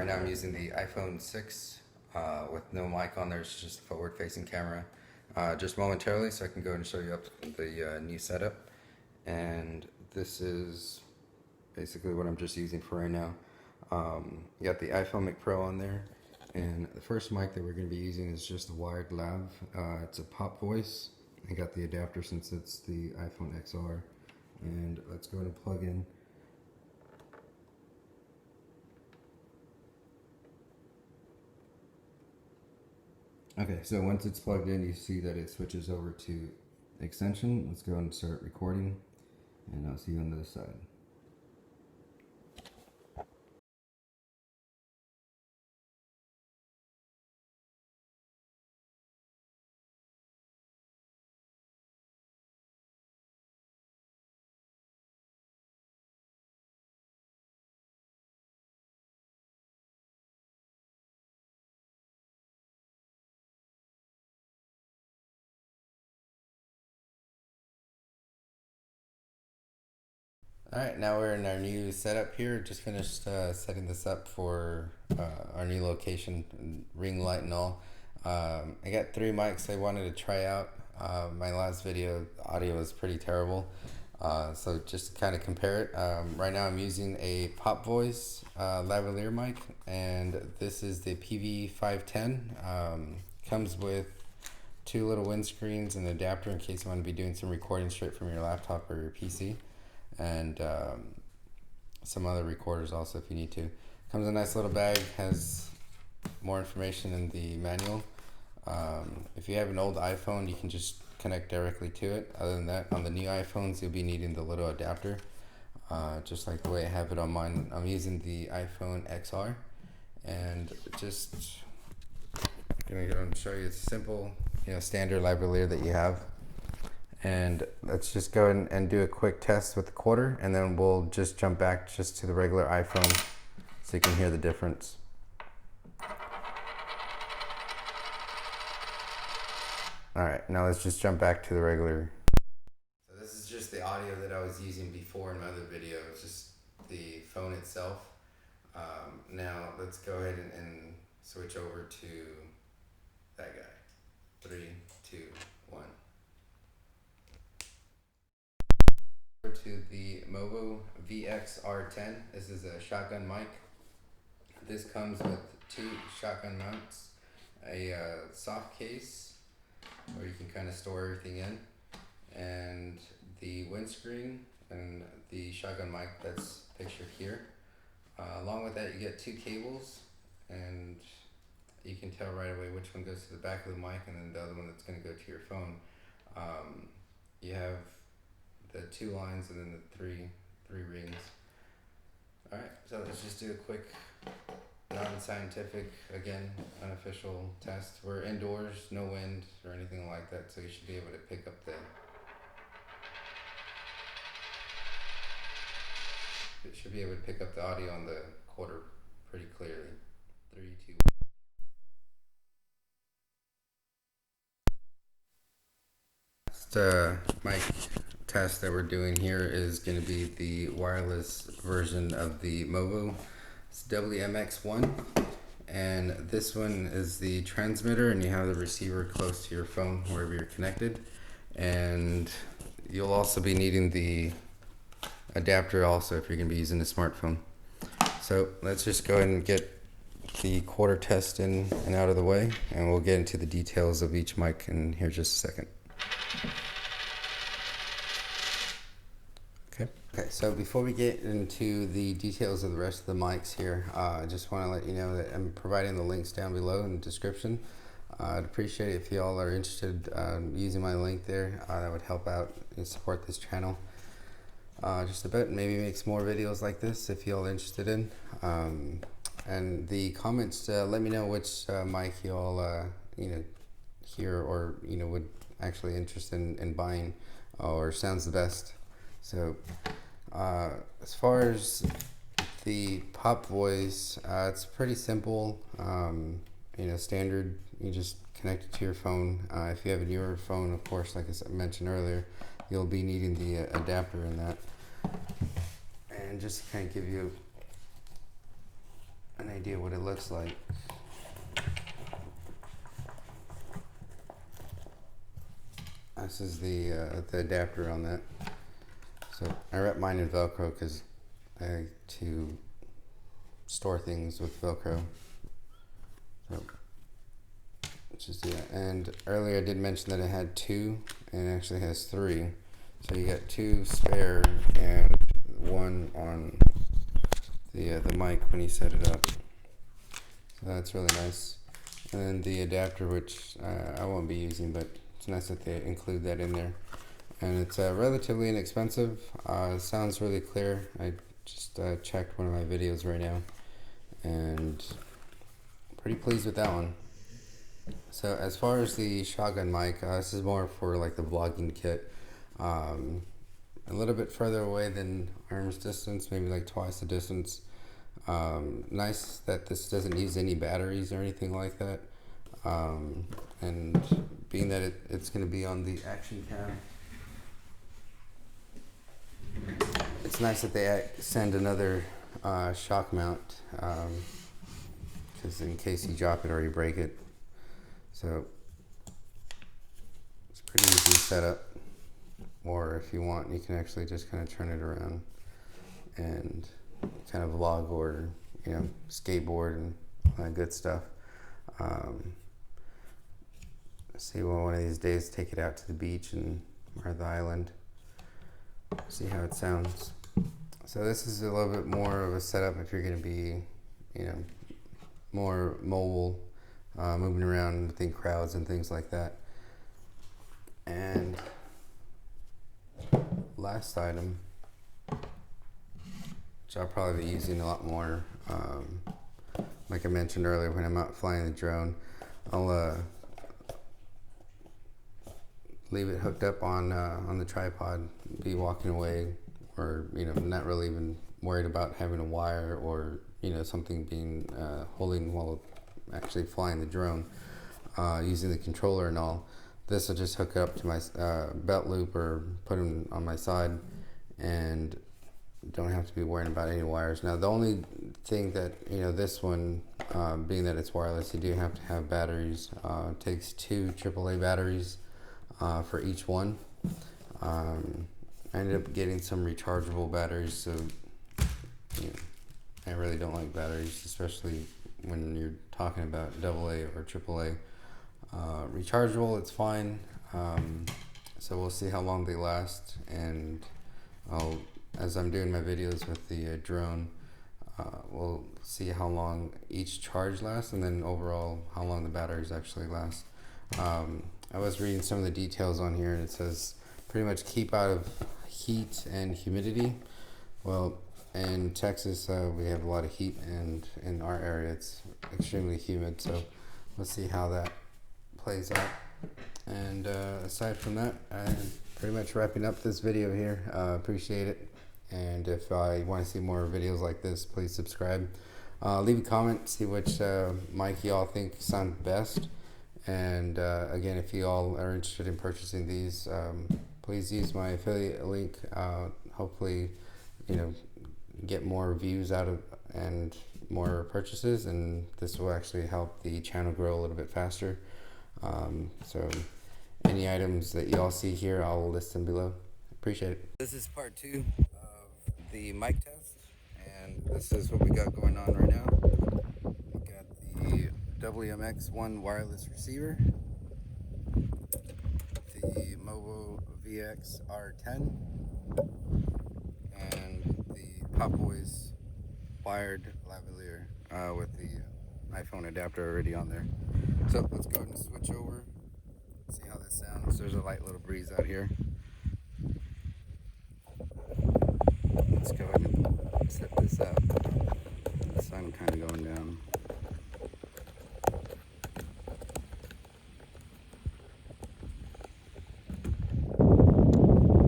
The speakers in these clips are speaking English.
I'm using the iPhone 6 with no mic on there. It's just a forward-facing camera. Just momentarily, so I can go and show you up the new setup. And this is basically what I'm just using for right now. You got the iPhone Mic Pro on there, and the first mic that we're going to be using is just a wired lav. It's a POPvoice. I got the adapter since it's the iPhone XR. And let's go ahead and plug in. Okay, so once it's plugged in, you see that it switches over to extension. Let's go and start recording, and I'll see you on the other side. Alright, now we're in our new setup here. Just finished setting this up for our new location, ring light and all. I got 3 mics I wanted to try out. My last video, audio was pretty terrible. So just to kind of compare it, right now I'm using a POPvoice Lavalier mic, and this is the PV510. Comes with 2 little windscreens and an adapter in case you want to be doing some recording straight from your laptop or your PC. And some other recorders also if you need to. Comes in a nice little bag, has more information in the manual. If you have an old iPhone, you can just connect directly to it. Other than that, on the new iPhones, you'll be needing the little adapter, just like the way I have it on mine. I'm using the iPhone XR, and just gonna go and show you a simple, standard lavalier that you have. And let's just go and do a quick test with the quarter, and then we'll just jump back just to the regular iPhone so you can hear the difference. Alright, now let's just jump back to the regular. So this is just the audio that I was using before in my other video. It's just the phone itself. Now let's go ahead and switch over to that guy. 3, 2, 1. To the Movo VX-R10. This is a shotgun mic. This comes with 2 shotgun mounts, a soft case where you can kind of store everything in, and the windscreen and the shotgun mic that's pictured here. Along with that, you get 2 cables, and you can tell right away which one goes to the back of the mic and then the other one that's going to go to your phone. You have the 2 lines and then the three rings. Alright, so let's just do a quick non-scientific, again, unofficial test. We're indoors, no wind or anything like that, so you should be able to pick up the audio on the quarter pretty clearly. 3, 2, 1. Mic test that we're doing here is going to be the wireless version of the Movo. It's WMX1, and this one is the transmitter, and you have the receiver close to your phone wherever you're connected, and you'll also be needing the adapter also if you're going to be using a smartphone. So let's just go ahead and get the quarter test in and out of the way, and we'll get into the details of each mic in here just a second. Okay, so before we get into the details of the rest of the mics here, I just want to let you know that I'm providing the links down below in the description. I'd appreciate it if y'all are interested using my link there. That would help out and support this channel. just a bit, maybe make some more videos like this if y'all interested in. And the comments, let me know which mic y'all hear or would actually interested in buying or sounds the best. So as far as the POPvoice, it's pretty simple, standard. You just connect it to your phone. If you have a newer phone, of course, like I mentioned earlier, you'll be needing the adapter in that. And just to kind of give you an idea what it looks like. This is the adapter on that. So I wrap mine in Velcro because I like to store things with Velcro. So let's just do that. And earlier I did mention that it had two, and it actually has three. So you got two spare and one on the mic when you set it up. So that's really nice. And then the adapter, which I won't be using, but it's nice that they include that in there. And it's relatively inexpensive. It sounds really clear. I just checked one of my videos right now, and pretty pleased with that one. So as far as the shotgun mic, this is more for like the vlogging kit. A little bit further away than arm's distance, maybe like twice the distance. Nice that this doesn't use any batteries or anything like that. And being that it's going to be on the action cam, it's nice that they send another shock mount, because in case you drop it or you break it. So it's pretty easy to set up, or if you want, you can actually just kind of turn it around and kind of vlog or skateboard and all that good stuff. See, well, one of these days take it out to the beach or the island, see how it sounds. So this is a little bit more of a setup if you're going to be more mobile, moving around within crowds and things like that. And last item, which I'll probably be using a lot more, like I mentioned earlier, when I'm out flying the drone, I'll leave it hooked up on the tripod, be walking away, or not really even worried about having a wire or something being holding while actually flying the drone, using the controller and all. This will just hook up to my belt loop or put it on my side, and don't have to be worrying about any wires. Now the only thing that this one, being that it's wireless, you do have to have batteries. It takes 2 AAA batteries for each one. I ended up getting some rechargeable batteries, so I really don't like batteries, especially when you're talking about AA or AAA. Rechargeable, it's fine. So we'll see how long they last, and as I'm doing my videos with the drone, we'll see how long each charge lasts, and then overall how long the batteries actually last. I was reading some of the details on here, and it says pretty much keep out of heat and humidity. Well, in Texas, we have a lot of heat, and in our area it's extremely humid, so we'll see how that plays out. And aside from that, I'm pretty much wrapping up this video here. Appreciate it, and if I want to see more videos like this, please subscribe. Leave a comment, see which mic y'all think sound best. And again, if you all are interested in purchasing these, please use my affiliate link. Hopefully, get more views out of and more purchases, and this will actually help the channel grow a little bit faster. So any items that y'all see here, I'll list them below. Appreciate it. This is part 2 of the mic test, and this is what we got going on right now. We got the WMX1 wireless receiver, the Movo VX R10, and the POPvoice wired lavalier with the iPhone adapter already on there. So let's go ahead and switch over, see how this sounds. There's a light little breeze out here. let's go ahead and set this up. The sun kind of going down.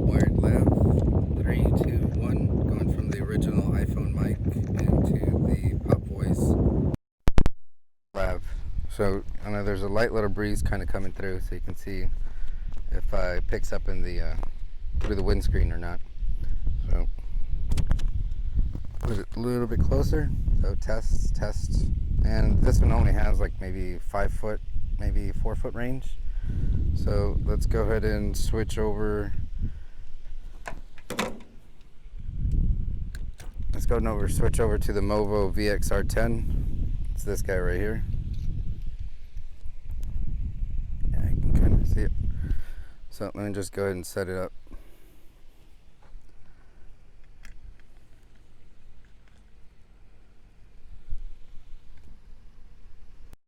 Wired lav 3, 2, 1, going from the original iPhone mic into the POPvoice lav. So I know there's a light little breeze kind of coming through, so you can see if it picks up in the through the windscreen or not. So put it a little bit closer. So test, and this one only has like maybe 5 foot, maybe 4 foot range. So let's go ahead and switch over. Switch over to the Movo VXR10. It's this guy right here. Yeah, you can kind of see it. So let me just go ahead and set it up.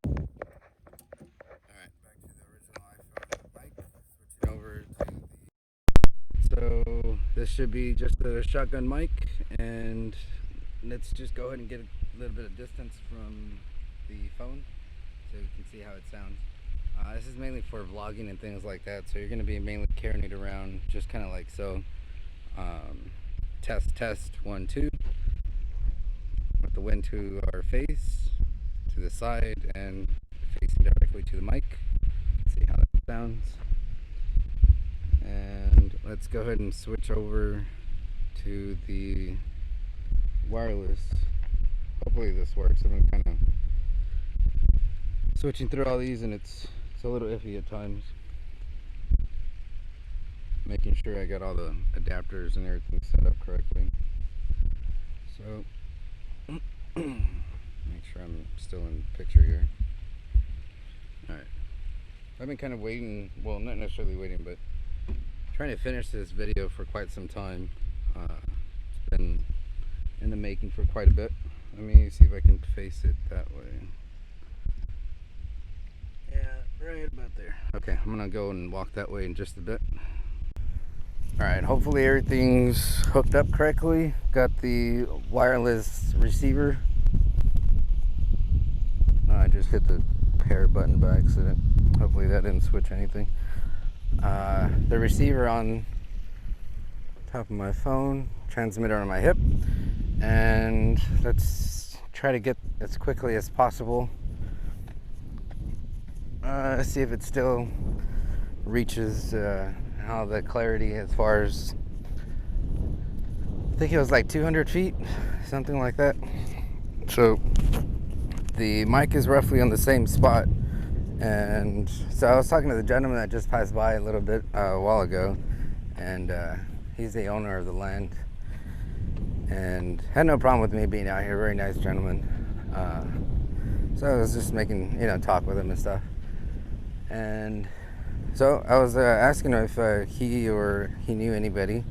Alright, back to the original iPhone mic. Switching over to the... So this should be just a shotgun mic, and let's just go ahead and get a little bit of distance from the phone so you can see how it sounds. This is mainly for vlogging and things like that, so you're going to be mainly carrying it around just kind of like so. Test 1 2 with the wind to our face, to the side, and facing directly to the mic. See how that sounds. And let's go ahead and switch over to the wireless. Hopefully this works. I've been kind of switching through all these, and it's a little iffy at times. Making sure I got all the adapters and everything set up correctly. So make sure I'm still in picture here. Alright. I've been kind of waiting, well, not necessarily waiting, but trying to finish this video for quite some time. It's been in the making for quite a bit. Let me see if I can face it that way. Yeah, right about there. Okay, I'm gonna go and walk that way in just a bit. Alright, hopefully everything's hooked up correctly. Got the wireless receiver. I just hit the pair button by accident. Hopefully that didn't switch anything. The receiver on top of my phone, transmitter on my hip, and let's try to get as quickly as possible. See if it still reaches all the clarity as far as, I think it was like 200 feet, something like that. So the mic is roughly on the same spot. And so I was talking to the gentleman that just passed by a little bit a while ago, and he's the owner of the land, and had no problem with me being out here. Very nice gentleman. So I was just making, talk with him and stuff. And so I was asking him if he knew anybody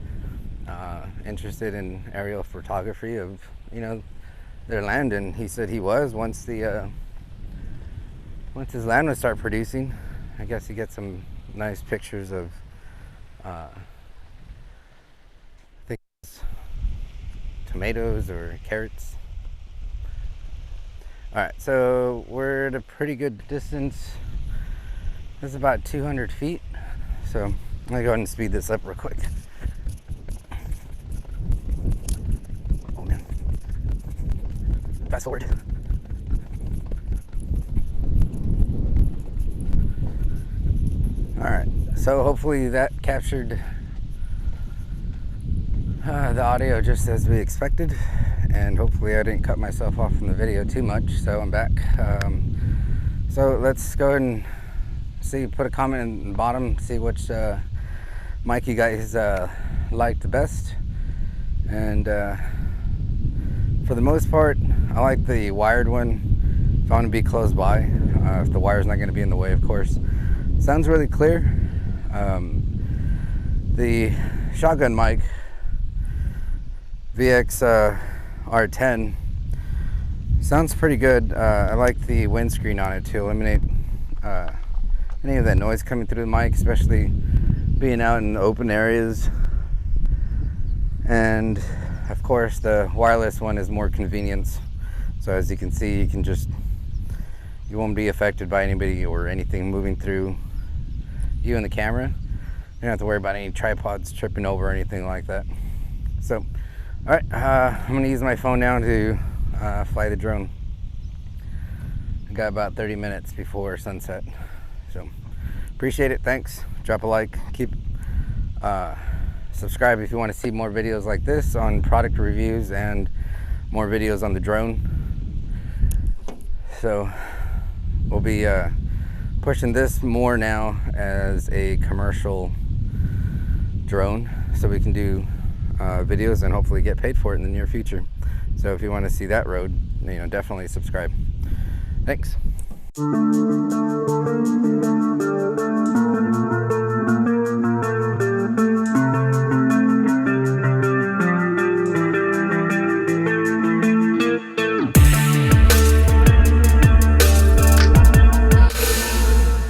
interested in aerial photography of, their land, and he said he was once his land would start producing. I guess he gets some nice pictures of I think it's tomatoes or carrots. Alright, so we're at a pretty good distance. It's about 200 feet. So I'm gonna go ahead and speed this up real quick. Oh man. Fast forward. Alright, so hopefully that captured the audio just as we expected, and hopefully I didn't cut myself off from the video too much. So I'm back. So let's go ahead and see, put a comment in the bottom, see which mic you guys like the best. And for the most part, I like the wired one if I want to be close by, if the wire's not going to be in the way, of course. Sounds really clear. The shotgun mic, VXR10, sounds pretty good. I like the windscreen on it to eliminate any of that noise coming through the mic, especially being out in open areas. And of course the wireless one is more convenience. So as you can see, you won't be affected by anybody or anything moving through you and the camera. You don't have to worry about any tripods tripping over or anything like that. So, all right, I'm gonna use my phone now to fly the drone. I got about 30 minutes before sunset. So, appreciate it, thanks. Drop a like, subscribe if you want to see more videos like this on product reviews and more videos on the drone. So, we'll be pushing this more now as a commercial drone, so we can do videos and hopefully get paid for it in the near future. So if you want to see that road, definitely subscribe. Thanks.